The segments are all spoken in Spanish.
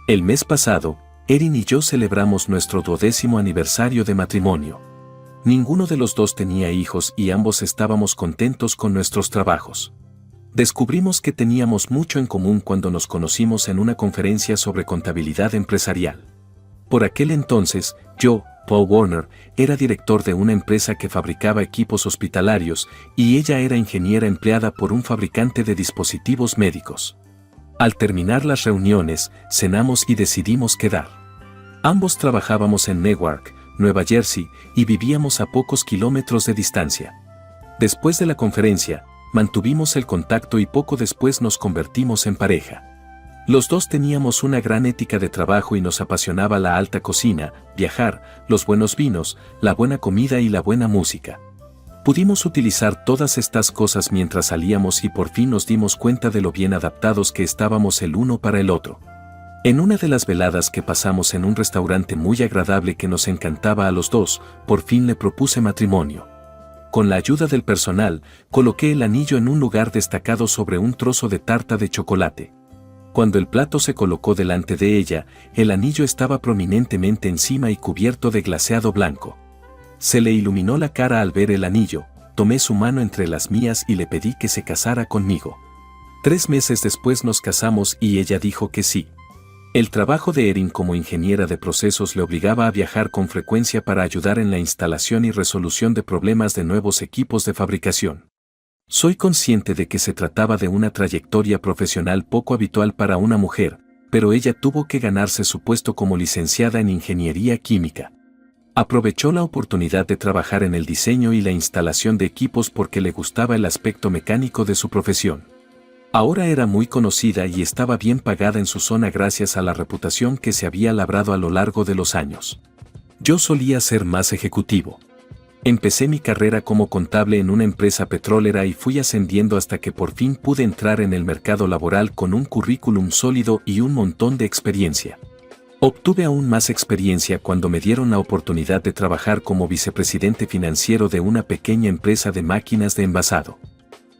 El mes pasado, Erin y yo celebramos nuestro 12º aniversario de matrimonio. Ninguno de los dos tenía hijos y ambos estábamos contentos con nuestros trabajos. Descubrimos que teníamos mucho en común cuando nos conocimos en una conferencia sobre contabilidad empresarial. Por aquel entonces, yo, Paul Warner, era director de una empresa que fabricaba equipos hospitalarios y ella era ingeniera empleada por un fabricante de dispositivos médicos. Al terminar las reuniones, cenamos y decidimos quedar. Ambos trabajábamos en Newark, Nueva Jersey, y vivíamos a pocos kilómetros de distancia. Después de la conferencia, mantuvimos el contacto y poco después nos convertimos en pareja. Los dos teníamos una gran ética de trabajo y nos apasionaba la alta cocina, viajar, los buenos vinos, la buena comida y la buena música. Pudimos utilizar todas estas cosas mientras salíamos y por fin nos dimos cuenta de lo bien adaptados que estábamos el uno para el otro. En una de las veladas que pasamos en un restaurante muy agradable que nos encantaba a los dos, por fin le propuse matrimonio. Con la ayuda del personal, coloqué el anillo en un lugar destacado sobre un trozo de tarta de chocolate. Cuando el plato se colocó delante de ella, el anillo estaba prominentemente encima y cubierto de glaseado blanco. Se le iluminó la cara al ver el anillo, tomé su mano entre las mías y le pedí que se casara conmigo. 3 meses después nos casamos y ella dijo que sí. El trabajo de Erin como ingeniera de procesos le obligaba a viajar con frecuencia para ayudar en la instalación y resolución de problemas de nuevos equipos de fabricación. Soy consciente de que se trataba de una trayectoria profesional poco habitual para una mujer, pero ella tuvo que ganarse su puesto como licenciada en ingeniería química. Aprovechó la oportunidad de trabajar en el diseño y la instalación de equipos porque le gustaba el aspecto mecánico de su profesión. Ahora era muy conocida y estaba bien pagada en su zona gracias a la reputación que se había labrado a lo largo de los años. Yo solía ser más ejecutivo. Empecé mi carrera como contable en una empresa petrolera y fui ascendiendo hasta que por fin pude entrar en el mercado laboral con un currículum sólido y un montón de experiencia. Obtuve aún más experiencia cuando me dieron la oportunidad de trabajar como vicepresidente financiero de una pequeña empresa de máquinas de envasado.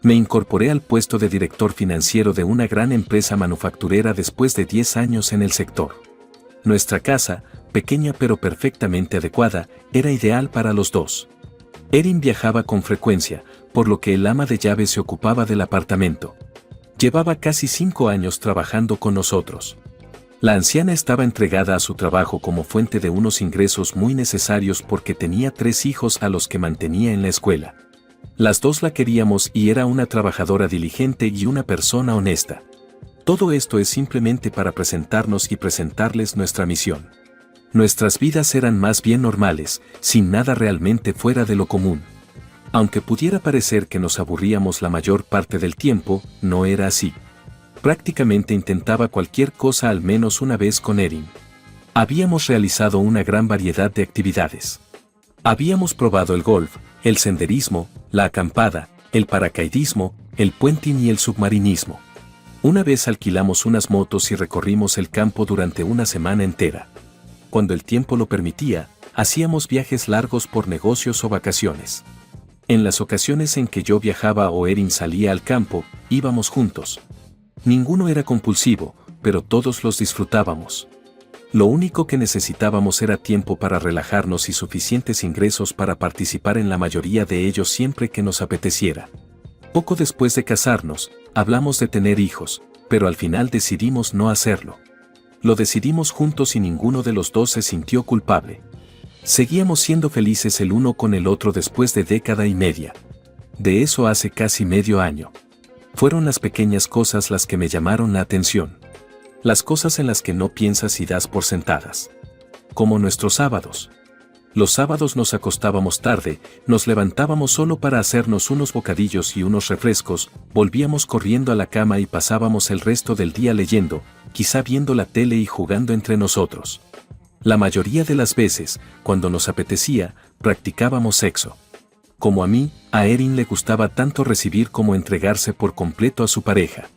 Me incorporé al puesto de director financiero de una gran empresa manufacturera después de 10 años en el sector. Nuestra casa, pequeña pero perfectamente adecuada, era ideal para los dos. Erin viajaba con frecuencia, por lo que el ama de llaves se ocupaba del apartamento. Llevaba casi 5 años trabajando con nosotros. La anciana estaba entregada a su trabajo como fuente de unos ingresos muy necesarios porque tenía 3 hijos a los que mantenía en la escuela. Las dos la queríamos y era una trabajadora diligente y una persona honesta. Todo esto es simplemente para presentarnos y presentarles nuestra misión. Nuestras vidas eran más bien normales, sin nada realmente fuera de lo común. Aunque pudiera parecer que nos aburríamos la mayor parte del tiempo, no era así. Prácticamente intentaba cualquier cosa al menos una vez con Erin. Habíamos realizado una gran variedad de actividades. Habíamos probado el golf, el senderismo, la acampada, el paracaidismo, el puenting y el submarinismo. Una vez alquilamos unas motos y recorrimos el campo durante una semana entera. Cuando el tiempo lo permitía, hacíamos viajes largos por negocios o vacaciones. En las ocasiones en que yo viajaba o Erin salía al campo, íbamos juntos. Ninguno era compulsivo, pero todos los disfrutábamos. Lo único que necesitábamos era tiempo para relajarnos y suficientes ingresos para participar en la mayoría de ellos siempre que nos apeteciera. Poco después de casarnos, hablamos de tener hijos, pero al final decidimos no hacerlo. Lo decidimos juntos y ninguno de los dos se sintió culpable. Seguíamos siendo felices el uno con el otro después de 1,5 décadas. De eso hace casi medio año. Fueron las pequeñas cosas las que me llamaron la atención. Las cosas en las que no piensas y das por sentadas. Como nuestros sábados. Los sábados nos acostábamos tarde, nos levantábamos solo para hacernos unos bocadillos y unos refrescos, volvíamos corriendo a la cama y pasábamos el resto del día leyendo, quizá viendo la tele y jugando entre nosotros. La mayoría de las veces, cuando nos apetecía, practicábamos sexo. Como a mí, a Erin le gustaba tanto recibir como entregarse por completo a su pareja.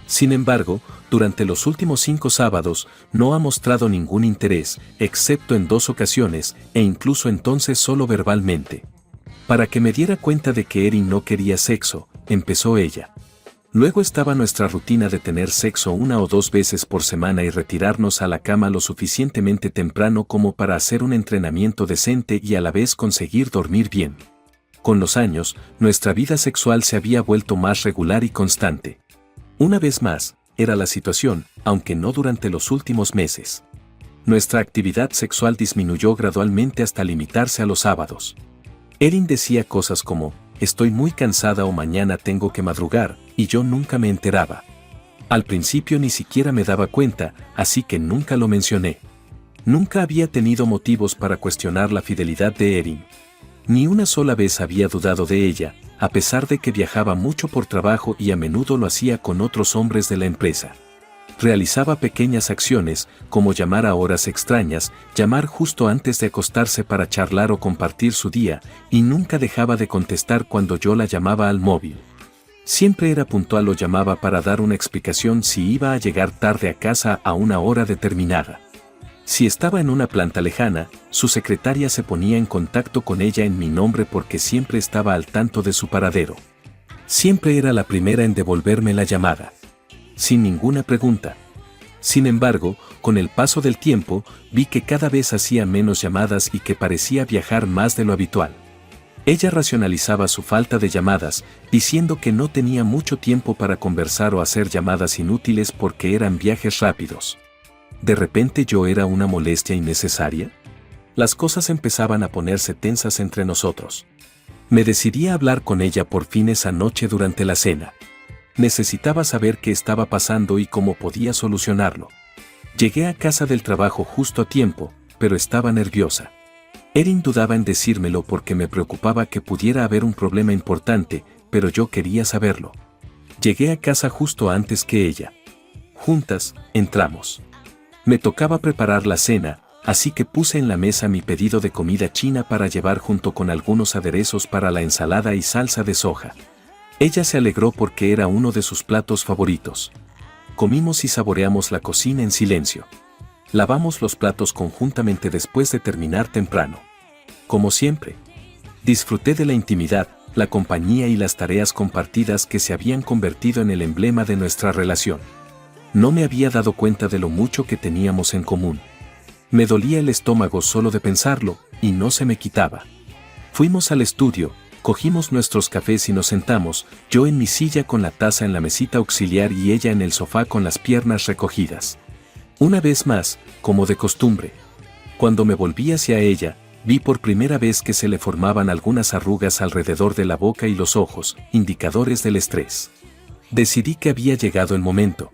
Sin embargo, durante los últimos 5 sábados, no ha mostrado ningún interés, excepto en 2 ocasiones, e incluso entonces solo verbalmente. Para que me diera cuenta de que Erin no quería sexo, empezó ella. Luego estaba nuestra rutina de tener sexo 1 o 2 veces por semana y retirarnos a la cama lo suficientemente temprano como para hacer un entrenamiento decente y a la vez conseguir dormir bien. Con los años, nuestra vida sexual se había vuelto más regular y constante. Una vez más, era la situación, aunque no durante los últimos meses. Nuestra actividad sexual disminuyó gradualmente hasta limitarse a los sábados. Erin decía cosas como, estoy muy cansada o mañana tengo que madrugar, y yo nunca me enteraba. Al principio ni siquiera me daba cuenta, así que nunca lo mencioné. Nunca había tenido motivos para cuestionar la fidelidad de Erin. Ni una sola vez había dudado de ella, a pesar de que viajaba mucho por trabajo y a menudo lo hacía con otros hombres de la empresa. Realizaba pequeñas acciones, como llamar a horas extrañas, llamar justo antes de acostarse para charlar o compartir su día, y nunca dejaba de contestar cuando yo la llamaba al móvil. Siempre era puntual o llamaba para dar una explicación si iba a llegar tarde a casa a una hora determinada. Si estaba en una planta lejana, su secretaria se ponía en contacto con ella en mi nombre porque siempre estaba al tanto de su paradero. Siempre era la primera en devolverme la llamada. Sin ninguna pregunta. Sin embargo, con el paso del tiempo, vi que cada vez hacía menos llamadas y que parecía viajar más de lo habitual. Ella racionalizaba su falta de llamadas, diciendo que no tenía mucho tiempo para conversar o hacer llamadas inútiles porque eran viajes rápidos. ¿De repente yo era una molestia innecesaria? Las cosas empezaban a ponerse tensas entre nosotros. Me decidí a hablar con ella por fin esa noche durante la cena. Necesitaba saber qué estaba pasando y cómo podía solucionarlo. Llegué a casa del trabajo justo a tiempo, pero estaba nerviosa. Erin dudaba en decírmelo porque me preocupaba que pudiera haber un problema importante, pero yo quería saberlo. Llegué a casa justo antes que ella. Juntas, entramos. Me tocaba preparar la cena, así que puse en la mesa mi pedido de comida china para llevar junto con algunos aderezos para la ensalada y salsa de soja. Ella se alegró porque era uno de sus platos favoritos. Comimos y saboreamos la cocina en silencio. Lavamos los platos conjuntamente después de terminar temprano. Como siempre. Disfruté de la intimidad, la compañía y las tareas compartidas que se habían convertido en el emblema de nuestra relación. No me había dado cuenta de lo mucho que teníamos en común. Me dolía el estómago solo de pensarlo, y no se me quitaba. Fuimos al estudio, cogimos nuestros cafés y nos sentamos, yo en mi silla con la taza en la mesita auxiliar y ella en el sofá con las piernas recogidas. Una vez más, como de costumbre. Cuando me volví hacia ella, vi por primera vez que se le formaban algunas arrugas alrededor de la boca y los ojos, indicadores del estrés. Decidí que había llegado el momento.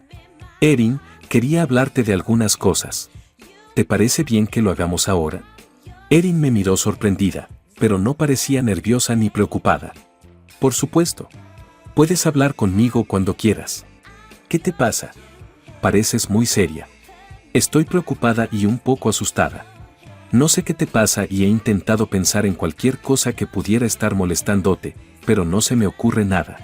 Erin, quería hablarte de algunas cosas. ¿Te parece bien que lo hagamos ahora? Erin me miró sorprendida, pero no parecía nerviosa ni preocupada. Por supuesto. Puedes hablar conmigo cuando quieras. ¿Qué te pasa? Pareces muy seria. Estoy preocupada y un poco asustada. No sé qué te pasa y he intentado pensar en cualquier cosa que pudiera estar molestándote, pero no se me ocurre nada.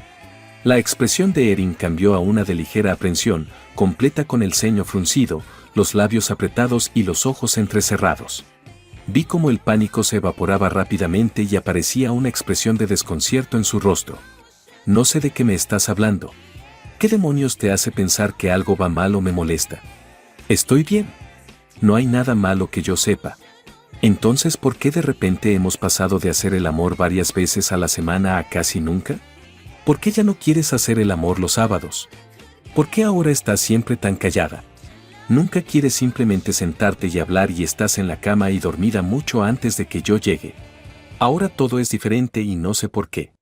La expresión de Erin cambió a una de ligera aprensión, completa con el ceño fruncido, los labios apretados y los ojos entrecerrados. Vi cómo el pánico se evaporaba rápidamente y aparecía una expresión de desconcierto en su rostro. No sé de qué me estás hablando. ¿Qué demonios te hace pensar que algo va mal o me molesta? Estoy bien. No hay nada malo que yo sepa. Entonces, ¿por qué de repente hemos pasado de hacer el amor varias veces a la semana a casi nunca? ¿Por qué ya no quieres hacer el amor los sábados? ¿Por qué ahora estás siempre tan callada? Nunca quieres simplemente sentarte y hablar y estás en la cama y dormida mucho antes de que yo llegue. Ahora todo es diferente y no sé por qué.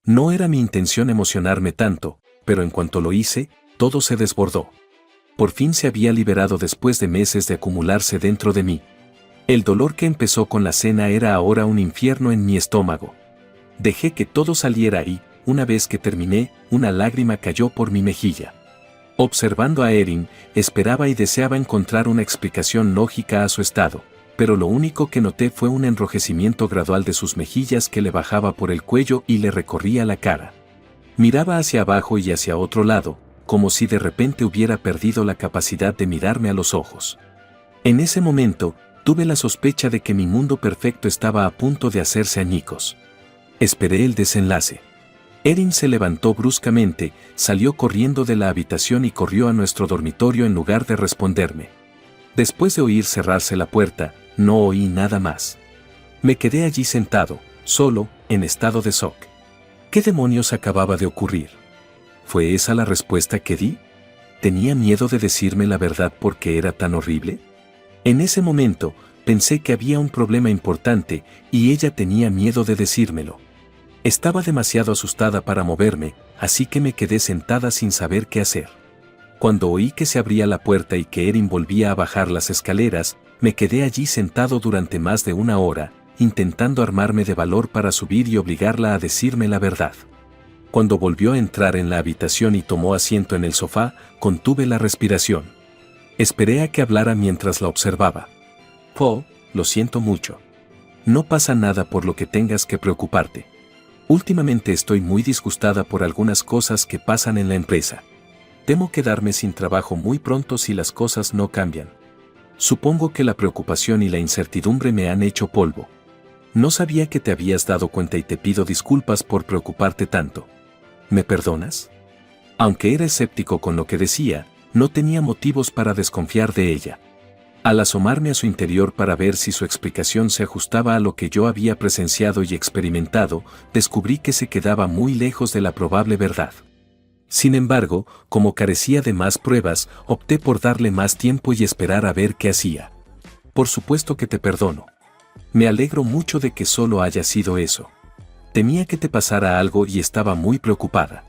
No era mi intención emocionarme tanto, pero en cuanto lo hice, todo se desbordó. Por fin se había liberado después de meses de acumularse dentro de mí. El dolor que empezó con la cena era ahora un infierno en mi estómago. Dejé que todo saliera y, una vez que terminé, una lágrima cayó por mi mejilla. Observando a Erin, esperaba y deseaba encontrar una explicación lógica a su estado, pero lo único que noté fue un enrojecimiento gradual de sus mejillas que le bajaba por el cuello y le recorría la cara. Miraba hacia abajo y hacia otro lado, como si de repente hubiera perdido la capacidad de mirarme a los ojos. En ese momento, tuve la sospecha de que mi mundo perfecto estaba a punto de hacerse añicos. Esperé el desenlace. Erin se levantó bruscamente, salió corriendo de la habitación y corrió a nuestro dormitorio en lugar de responderme. Después de oír cerrarse la puerta, no oí nada más. Me quedé allí sentado, solo, en estado de shock. ¿Qué demonios acababa de ocurrir? ¿Fue esa la respuesta que di? ¿Tenía miedo de decirme la verdad porque era tan horrible? En ese momento, pensé que había un problema importante y ella tenía miedo de decírmelo. Estaba demasiado asustada para moverme, así que me quedé sentada sin saber qué hacer. Cuando oí que se abría la puerta y que Erin volvía a bajar las escaleras, me quedé allí sentado durante más de una hora, intentando armarme de valor para subir y obligarla a decirme la verdad. Cuando volvió a entrar en la habitación y tomó asiento en el sofá, contuve la respiración. Esperé a que hablara mientras la observaba. «Oh, lo siento mucho. No pasa nada por lo que tengas que preocuparte. Últimamente estoy muy disgustada por algunas cosas que pasan en la empresa. Temo quedarme sin trabajo muy pronto si las cosas no cambian. Supongo que la preocupación y la incertidumbre me han hecho polvo. No sabía que te habías dado cuenta y te pido disculpas por preocuparte tanto. ¿Me perdonas?» Aunque era escéptico con lo que decía, no tenía motivos para desconfiar de ella. Al asomarme a su interior para ver si su explicación se ajustaba a lo que yo había presenciado y experimentado, descubrí que se quedaba muy lejos de la probable verdad. Sin embargo, como carecía de más pruebas, opté por darle más tiempo y esperar a ver qué hacía. «Por supuesto que te perdono. Me alegro mucho de que solo haya sido eso. Temía que te pasara algo y estaba muy preocupada.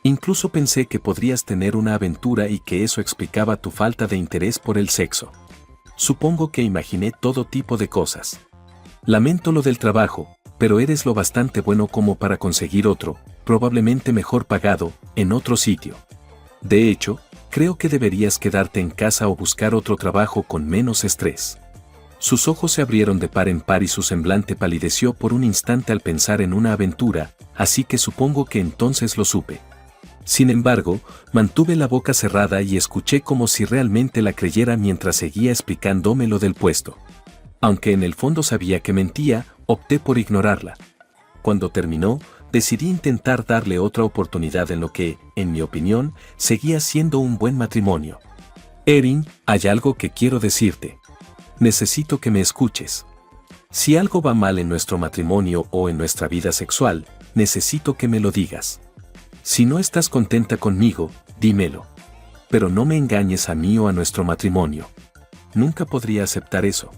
Incluso pensé que podrías tener una aventura y que eso explicaba tu falta de interés por el sexo. Supongo que imaginé todo tipo de cosas. Lamento lo del trabajo, pero eres lo bastante bueno como para conseguir otro, probablemente mejor pagado, en otro sitio. De hecho, creo que deberías quedarte en casa o buscar otro trabajo con menos estrés». Sus ojos se abrieron de par en par y su semblante palideció por un instante al pensar en una aventura, así que supongo que entonces lo supe. Sin embargo, mantuve la boca cerrada y escuché como si realmente la creyera mientras seguía explicándome lo del puesto. Aunque en el fondo sabía que mentía, opté por ignorarla. Cuando terminó, decidí intentar darle otra oportunidad en lo que, en mi opinión, seguía siendo un buen matrimonio. «Erin, hay algo que quiero decirte. Necesito que me escuches. Si algo va mal en nuestro matrimonio o en nuestra vida sexual, necesito que me lo digas. Si no estás contenta conmigo, dímelo. Pero no me engañes a mí o a nuestro matrimonio. Nunca podría aceptar eso.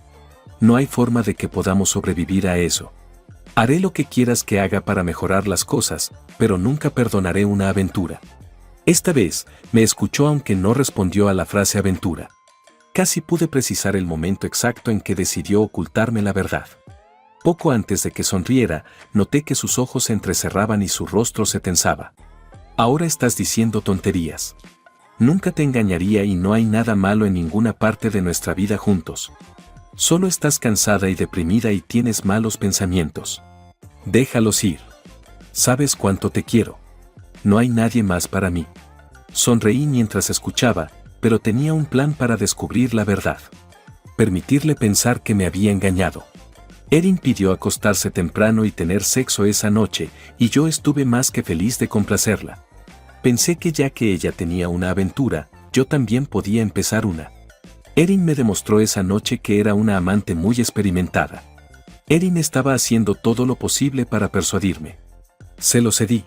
No hay forma de que podamos sobrevivir a eso. Haré lo que quieras que haga para mejorar las cosas, pero nunca perdonaré una aventura». Esta vez, me escuchó aunque no respondió a la frase aventura. Casi pude precisar el momento exacto en que decidió ocultarme la verdad. Poco antes de que sonriera, noté que sus ojos se entrecerraban y su rostro se tensaba. «Ahora estás diciendo tonterías. Nunca te engañaría y no hay nada malo en ninguna parte de nuestra vida juntos. Solo estás cansada y deprimida y tienes malos pensamientos. Déjalos ir. Sabes cuánto te quiero. No hay nadie más para mí». Sonreí mientras escuchaba, pero tenía un plan para descubrir la verdad. Permitirle pensar que me había engañado. Erin pidió acostarse temprano y tener sexo esa noche, y yo estuve más que feliz de complacerla. Pensé que ya que ella tenía una aventura, yo también podía empezar una. Erin me demostró esa noche que era una amante muy experimentada. Erin estaba haciendo todo lo posible para persuadirme. Se lo cedí.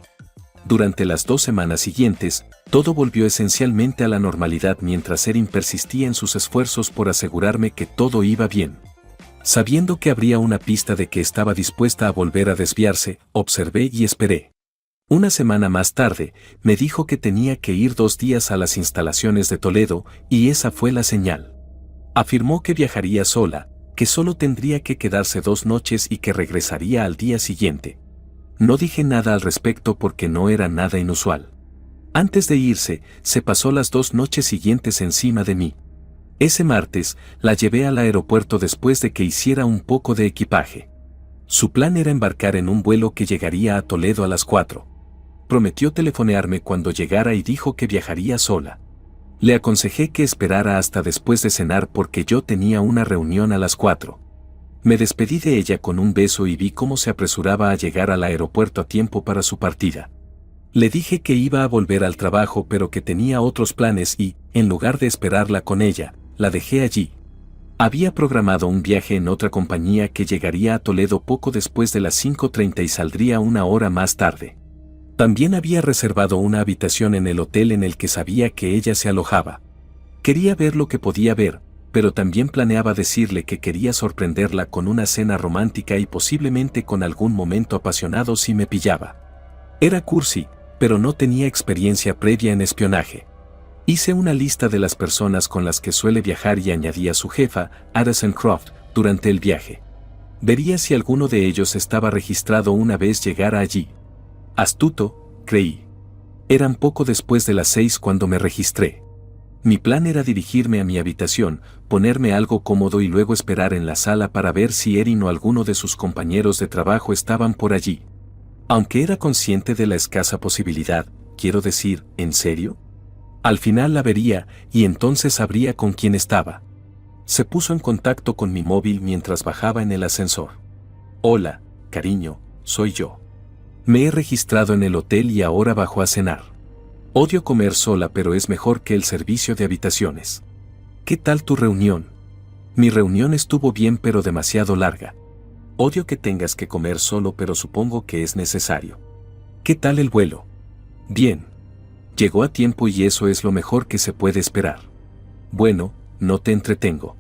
Durante las 2 semanas siguientes, todo volvió esencialmente a la normalidad mientras Erin persistía en sus esfuerzos por asegurarme que todo iba bien. Sabiendo que habría una pista de que estaba dispuesta a volver a desviarse, observé y esperé. Una semana más tarde, me dijo que tenía que ir 2 días a las instalaciones de Toledo, y esa fue la señal. Afirmó que viajaría sola, que solo tendría que quedarse 2 noches y que regresaría al día siguiente. No dije nada al respecto porque no era nada inusual. Antes de irse, se pasó las 2 noches siguientes encima de mí. Ese martes, la llevé al aeropuerto después de que hiciera un poco de equipaje. Su plan era embarcar en un vuelo que llegaría a Toledo a las 4. Prometió telefonearme cuando llegara y dijo que viajaría sola. Le aconsejé que esperara hasta después de cenar porque yo tenía una reunión a las 4. Me despedí de ella con un beso y vi cómo se apresuraba a llegar al aeropuerto a tiempo para su partida. Le dije que iba a volver al trabajo pero que tenía otros planes y, en lugar de esperarla con ella, la dejé allí. Había programado un viaje en otra compañía que llegaría a Toledo poco después de las 5:30 y saldría una hora más tarde. También había reservado una habitación en el hotel en el que sabía que ella se alojaba. Quería ver lo que podía ver, pero también planeaba decirle que quería sorprenderla con una cena romántica y posiblemente con algún momento apasionado si me pillaba. Era cursi, pero no tenía experiencia previa en espionaje. Hice una lista de las personas con las que suele viajar y añadí a su jefa, Addison Croft, durante el viaje. Vería si alguno de ellos estaba registrado una vez llegara allí. Astuto, creí. Eran poco después de las 6 cuando me registré. Mi plan era dirigirme a mi habitación, ponerme algo cómodo y luego esperar en la sala para ver si Erin o alguno de sus compañeros de trabajo estaban por allí. Aunque era consciente de la escasa posibilidad, quiero decir, ¿en serio? Al final la vería, y entonces sabría con quién estaba. Se puso en contacto con mi móvil mientras bajaba en el ascensor. Hola, cariño, soy yo. Me he registrado en el hotel y ahora bajo a cenar. Odio comer sola pero es mejor que el servicio de habitaciones. ¿Qué tal tu reunión? Mi reunión estuvo bien pero demasiado larga. Odio que tengas que comer solo pero supongo que es necesario. ¿Qué tal el vuelo? Bien. Llegó a tiempo y eso es lo mejor que se puede esperar. Bueno, no te entretengo.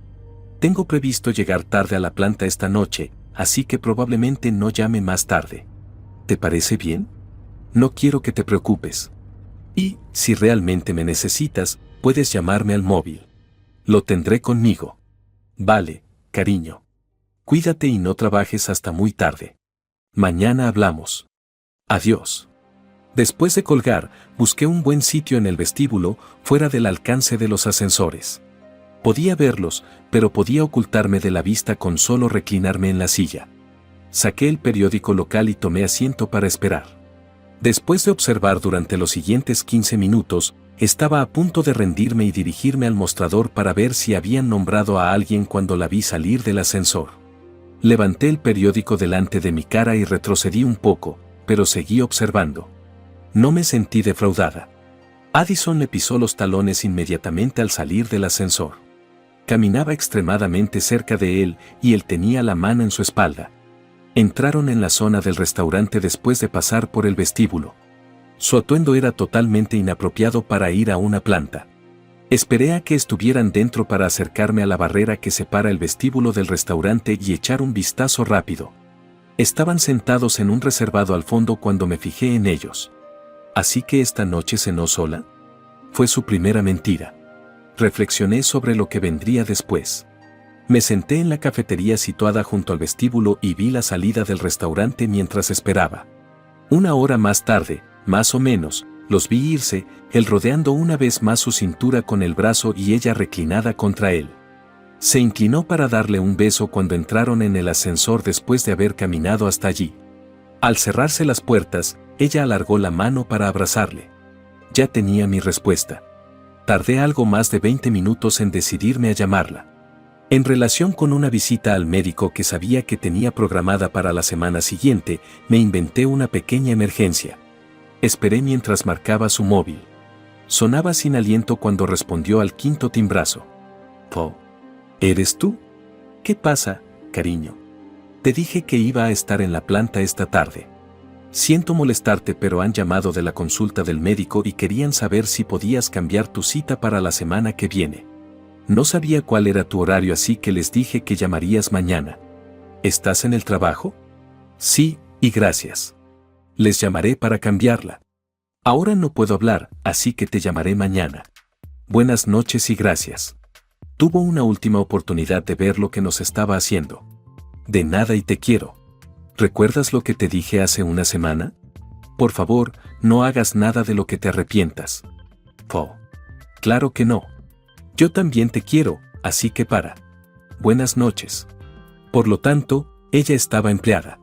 Tengo previsto llegar tarde a la planta esta noche, así que probablemente no llame más tarde. ¿Te parece bien? No quiero que te preocupes. Y, si realmente me necesitas, puedes llamarme al móvil. Lo tendré conmigo. Vale, cariño. Cuídate y no trabajes hasta muy tarde. Mañana hablamos. Adiós. Después de colgar, busqué un buen sitio en el vestíbulo, fuera del alcance de los ascensores. Podía verlos, pero podía ocultarme de la vista con solo reclinarme en la silla. Saqué el periódico local y tomé asiento para esperar. Después de observar durante los siguientes 15 minutos, estaba a punto de rendirme y dirigirme al mostrador para ver si habían nombrado a alguien cuando la vi salir del ascensor. Levanté el periódico delante de mi cara y retrocedí un poco, pero seguí observando. No me sentí defraudada. Addison le pisó los talones inmediatamente al salir del ascensor. Caminaba extremadamente cerca de él y él tenía la mano en su espalda. Entraron en la zona del restaurante después de pasar por el vestíbulo. Su atuendo era totalmente inapropiado para ir a una planta. Esperé a que estuvieran dentro para acercarme a la barrera que separa el vestíbulo del restaurante y echar un vistazo rápido. Estaban sentados en un reservado al fondo cuando me fijé en ellos. ¿Así que esta noche cenó sola? Fue su primera mentira. Reflexioné sobre lo que vendría después. Me senté en la cafetería situada junto al vestíbulo y vi la salida del restaurante mientras esperaba. Una hora más tarde, más o menos, los vi irse, él rodeando una vez más su cintura con el brazo y ella reclinada contra él. Se inclinó para darle un beso cuando entraron en el ascensor después de haber caminado hasta allí. Al cerrarse las puertas, ella alargó la mano para abrazarle. Ya tenía mi respuesta. Tardé algo más de 20 minutos en decidirme a llamarla. En relación con una visita al médico que sabía que tenía programada para la semana siguiente, me inventé una pequeña emergencia. Esperé mientras marcaba su móvil. Sonaba sin aliento cuando respondió al quinto timbrazo. «Oh, ¿eres tú? ¿Qué pasa, cariño? Te dije que iba a estar en la planta esta tarde. Siento molestarte, pero han llamado de la consulta del médico y querían saber si podías cambiar tu cita para la semana que viene. No sabía cuál era tu horario, así que les dije que llamarías mañana. ¿Estás en el trabajo? Sí, y gracias. Les llamaré para cambiarla. Ahora no puedo hablar, así que te llamaré mañana. Buenas noches y gracias. Tuvo una última oportunidad de ver lo que nos estaba haciendo. De nada y te quiero. ¿Recuerdas lo que te dije hace una semana? Por favor, no hagas nada de lo que te arrepientas. Oh. Claro que no. Yo también te quiero, así que para. Buenas noches. Por lo tanto, ella estaba empleada.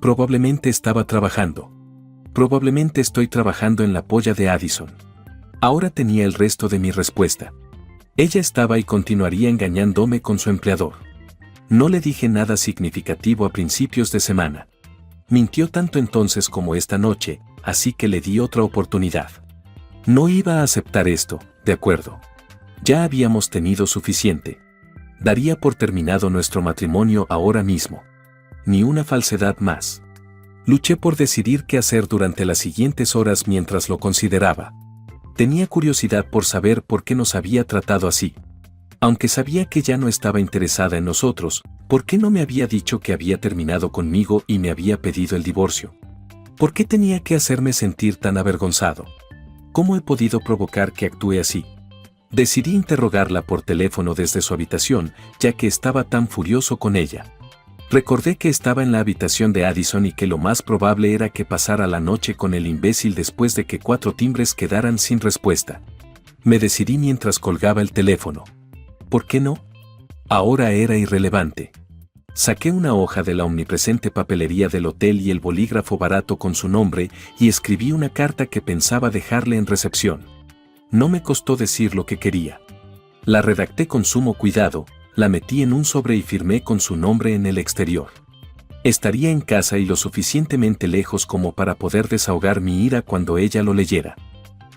Probablemente estaba trabajando. Probablemente estoy trabajando en la polla de Addison. Ahora tenía el resto de mi respuesta. Ella estaba y continuaría engañándome con su empleador. No le dije nada significativo a principios de semana. Mintió tanto entonces como esta noche, así que le di otra oportunidad. No iba a aceptar esto, de acuerdo. Ya habíamos tenido suficiente. Daría por terminado nuestro matrimonio ahora mismo. Ni una falsedad más. Luché por decidir qué hacer durante las siguientes horas mientras lo consideraba. Tenía curiosidad por saber por qué nos había tratado así. Aunque sabía que ya no estaba interesada en nosotros, ¿por qué no me había dicho que había terminado conmigo y me había pedido el divorcio? ¿Por qué tenía que hacerme sentir tan avergonzado? ¿Cómo he podido provocar que actúe así? Decidí interrogarla por teléfono desde su habitación, ya que estaba tan furioso con ella. Recordé que estaba en la habitación de Addison y que lo más probable era que pasara la noche con el imbécil después de que 4 timbres quedaran sin respuesta. Me decidí mientras colgaba el teléfono. ¿Por qué no? Ahora era irrelevante. Saqué una hoja de la omnipresente papelería del hotel y el bolígrafo barato con su nombre y escribí una carta que pensaba dejarle en recepción. No me costó decir lo que quería. La redacté con sumo cuidado, la metí en un sobre y firmé con su nombre en el exterior. Estaría en casa y lo suficientemente lejos como para poder desahogar mi ira cuando ella lo leyera.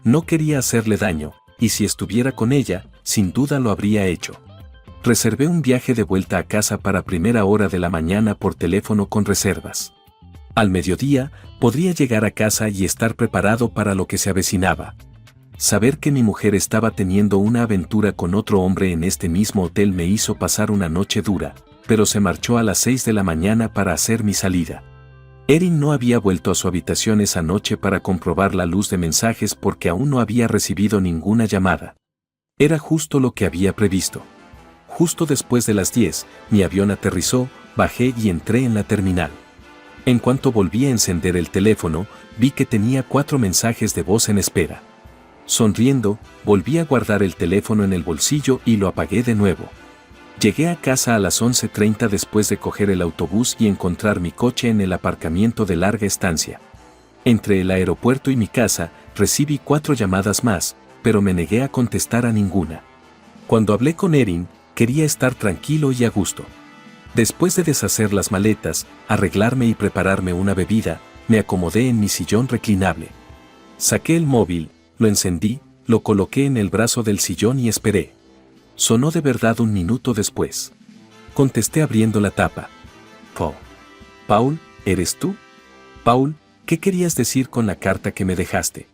No quería hacerle daño, y si estuviera con ella, sin duda lo habría hecho. Reservé un viaje de vuelta a casa para primera hora de la mañana por teléfono con reservas. Al mediodía, podría llegar a casa y estar preparado para lo que se avecinaba. Saber que mi mujer estaba teniendo una aventura con otro hombre en este mismo hotel me hizo pasar una noche dura, pero se marchó a las 6 de la mañana para hacer mi salida. Erin no había vuelto a su habitación esa noche para comprobar la luz de mensajes porque aún no había recibido ninguna llamada. Era justo lo que había previsto. Justo después de las 10, mi avión aterrizó, bajé y entré en la terminal. En cuanto volví a encender el teléfono, vi que tenía 4 mensajes de voz en espera. Sonriendo, volví a guardar el teléfono en el bolsillo y lo apagué de nuevo. Llegué a casa a las 11:30 después de coger el autobús y encontrar mi coche en el aparcamiento de larga estancia. Entre el aeropuerto y mi casa, recibí 4 llamadas más, pero me negué a contestar a ninguna. Cuando hablé con Erin, quería estar tranquilo y a gusto. Después de deshacer las maletas, arreglarme y prepararme una bebida, me acomodé en mi sillón reclinable. Saqué el móvil, lo encendí, lo coloqué en el brazo del sillón y esperé. Sonó de verdad un minuto después. Contesté abriendo la tapa. Paul. Paul, ¿eres tú? Paul, ¿qué querías decir con la carta que me dejaste?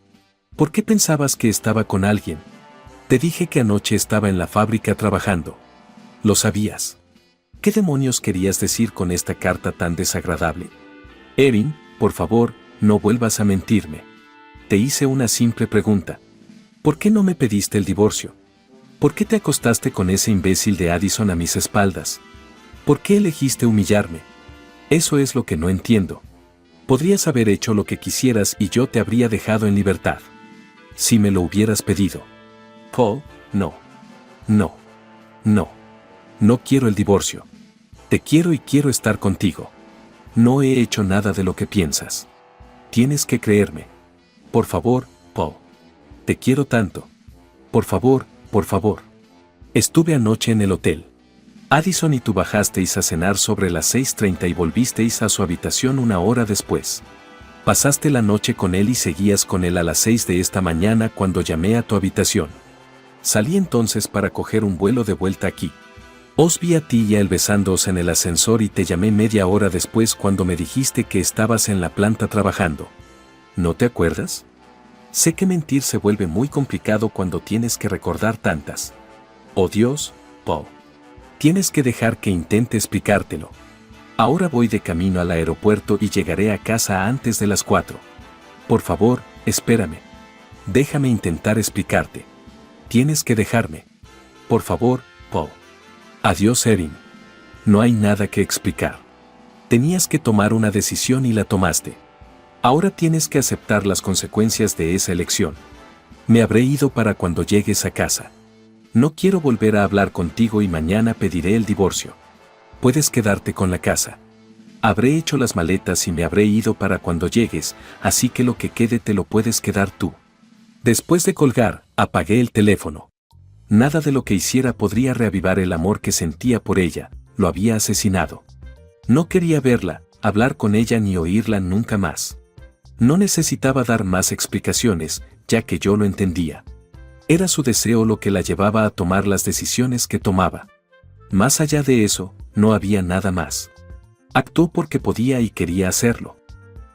¿Por qué pensabas que estaba con alguien? Te dije que anoche estaba en la fábrica trabajando. ¿Lo sabías? ¿Qué demonios querías decir con esta carta tan desagradable? Erin, por favor, no vuelvas a mentirme. Te hice una simple pregunta. ¿Por qué no me pediste el divorcio? ¿Por qué te acostaste con ese imbécil de Addison a mis espaldas? ¿Por qué elegiste humillarme? Eso es lo que no entiendo. Podrías haber hecho lo que quisieras y yo te habría dejado en libertad. Si me lo hubieras pedido. Paul, no. No. No. No quiero el divorcio. Te quiero y quiero estar contigo. No he hecho nada de lo que piensas. Tienes que creerme. Por favor, Paul. Te quiero tanto. Por favor, por favor. Estuve anoche en el hotel. Addison y tú bajasteis a cenar sobre las 6:30 y volvisteis a su habitación una hora después. Pasaste la noche con él y seguías con él a las 6 de esta mañana cuando llamé a tu habitación. Salí entonces para coger un vuelo de vuelta aquí. Os vi a ti y a él besándoos en el ascensor y te llamé media hora después cuando me dijiste que estabas en la planta trabajando. ¿No te acuerdas? Sé que mentir se vuelve muy complicado cuando tienes que recordar tantas. Oh Dios, Paul. Tienes que dejar que intente explicártelo. Ahora voy de camino al aeropuerto y llegaré a casa antes de las 4. Por favor, espérame. Déjame intentar explicarte. Tienes que dejarme. Por favor, Paul. Adiós, Erin. No hay nada que explicar. Tenías que tomar una decisión y la tomaste. Ahora tienes que aceptar las consecuencias de esa elección. Me habré ido para cuando llegues a casa. No quiero volver a hablar contigo y mañana pediré el divorcio. Puedes quedarte con la casa. Habré hecho las maletas y me habré ido para cuando llegues, así que lo que quede te lo puedes quedar tú. Después de colgar, apagué el teléfono. Nada de lo que hiciera podría reavivar el amor que sentía por ella, lo había asesinado. No quería verla, hablar con ella ni oírla nunca más. No necesitaba dar más explicaciones, ya que yo lo entendía. Era su deseo lo que la llevaba a tomar las decisiones que tomaba. Más allá de eso, no había nada más. Actuó porque podía y quería hacerlo.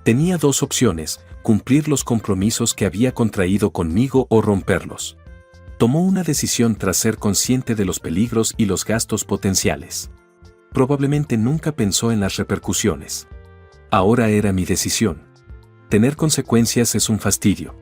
Tenía dos opciones: cumplir los compromisos que había contraído conmigo o romperlos. Tomó una decisión tras ser consciente de los peligros y los gastos potenciales. Probablemente nunca pensó en las repercusiones. Ahora era mi decisión. Tener consecuencias es un fastidio.